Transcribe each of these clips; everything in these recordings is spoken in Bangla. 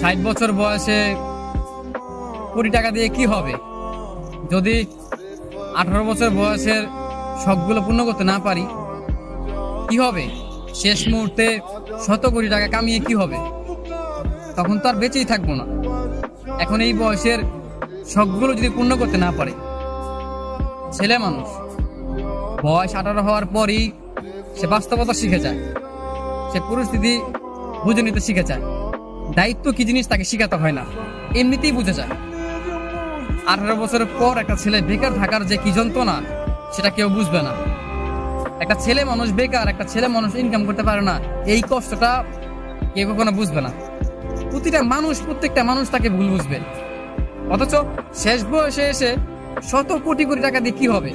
60 বছর বয়সে কোটি টাকা দিয়ে কি হবে? যদি 18 বছর বয়সের শখগুলো পূর্ণ করতে না পারি, কি হবে? শেষ মুহূর্তে 100 কোটি টাকা কামিয়ে কি হবে? তখন তো আর বেঁচেই থাকবো না। এখন এই বয়সের শখগুলো যদি পূর্ণ করতে না পারে, ছেলে মানুষ বয়স 18 হওয়ার পরই সে বাস্তবতা শিখে যায়, সে পরিস্থিতি বুঝে নিতে শিখে যায়। দায়িত্ব কি জিনিস তাকে শিখাতে হয় না, এমনিতেই বুঝে যায়। 18 বছরের পর একটা ছেলে বেকার থাকার যে কি যন্ত্রণা, সেটা কেউ বুঝবে না। একটা ছেলে মানুষ বেকার, একটা ছেলে মানুষ ইনকাম করতে পারে না, এই কষ্টটা কেউ কখনো বুঝবে না। প্রত্যেকটা মানুষ তাকে ভুল বুঝবে। অথচ শেষ বয়সে এসে 100 কোটি টাকা দিয়ে কি হবে?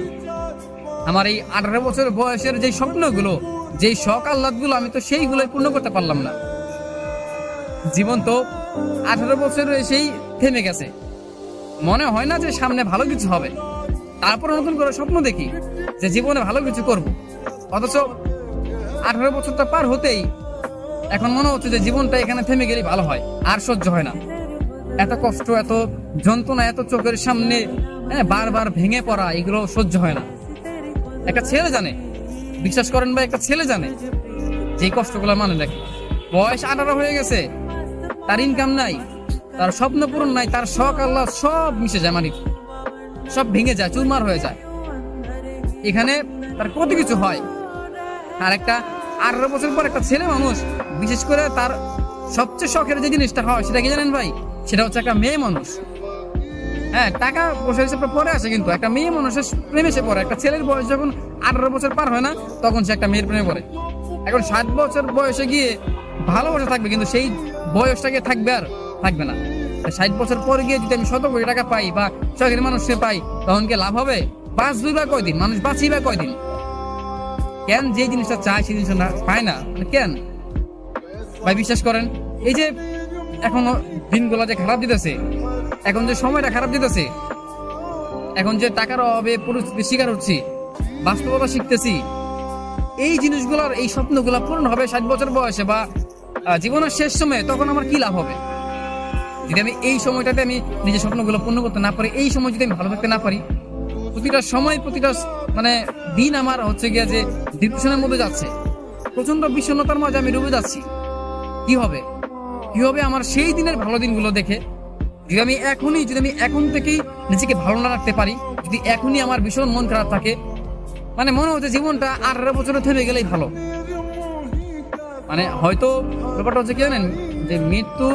আমার এই 18 বছর বয়সের যে স্বপ্নগুলো, যেই শখ আহ্লাদগুলো, আমি তো সেইগুলোই পূর্ণ করতে পারলাম না। জীবন তো 18 বছর এসেই থেমে গেছে। মনে হয় না যে সামনে ভালো কিছু হবে। তারপর নতুন করে স্বপ্ন দেখি যে জীবনে ভালো কিছু করব। অথচ 18 বছরটা পার হতেই এখন মনে হচ্ছে যে জীবনটা এখানে থেমে গেলেই ভালো হয়। আর সহ্য হয় না, এত কষ্ট, এত যন্ত্রণা, এত চোখের সামনে বারবার ভেঙে পড়া, এগুলো সহ্য হয় না। একটা ছেলে জানে, বিশ্বাস করেন ভাই, একটা ছেলে জানে যে কষ্টগুলো মানে দেখে। বয়স 18 হয়ে গেছে, তার ইনকাম নাই, তার স্বপ্ন পূরণ নাই, তার শখ আল্লাহ সব মিশে যায়, মানে সব ভেঙে যায়, চুরমার হয়ে যায়। এখানে তার কত কিছু হয়। আর একটা 18 বছর পর একটা ছেলে মানুষ, বিশেষ করে তার সবচেয়ে শখের যে জিনিসটা হয়, সেটা কি জানেন ভাই? সেটা হচ্ছে একটা মেয়ে মানুষ। হ্যাঁ, টাকা পয়সা হিসেবে পরে আসে, কিন্তু একটা মেয়ে মানুষের প্রেমে সে পড়ে। একটা ছেলের বয়স যখন 18 বছর পার হয় না, তখন সে একটা মেয়ের প্রেমে পড়ে। এখন 7 বছর বয়সে গিয়ে ভালোবাসা থাকবে, কিন্তু সেই বয়সটাকে থাকবে আর থাকবে না। 60 বছর পরে গিয়ে যদি আমি 100 কোটি টাকা পাই বা শখের মানুষকে পাই, তখন কি লাভ হবে? বাঁচবই বা কয়দিন? মানুষ বাঁচি বা কয়দিন? কেন যে জিনিসটা চায় সেই জিনিসটা না পায় না, মানে কেন ভাই? বিশ্বাস করেন, এই যে এখন দিনগুলো যে খারাপ দিতেছে, এখন যে সময়টা খারাপ দিতেছে, এখন যে টাকার অভাবে পরিস্থিতির শিকার হচ্ছি, বাস্তবতা শিখতেছি, এই জিনিসগুলোর, এই স্বপ্নগুলো পূরণ হবে 60 বছর বয়সে বা জীবনের শেষ সময়ে, তখন আমার কি লাভ হবে? যদি আমি এই সময়টাতে আমি নিজের স্বপ্নগুলো পূর্ণ করতে না পারি, এই সময় যদি আমি ভালো থাকতে না পারি, প্রতিটা সময়, প্রতিটা মানে দিন আমার হচ্ছে গিয়া যে ডিপ্রেশনের মধ্যে যাচ্ছে, প্রচন্ড বিষণ্ণতার মাঝে আমি ডুবে যাচ্ছি, কি হবে? কি হবে আমার সেই দিনের ভালো দিনগুলো দেখে? যদি আমি এখন থেকেই নিজেকে ভালো না রাখতে পারি, যদি এখনই আমার ভীষণ মন খারাপ থাকে, মানে মনে হচ্ছে জীবনটা 18 বছরে থেমে গেলেই ভালো। মানে হয়তো ব্যাপারটা হচ্ছে কি জানেন, যে মৃত্যু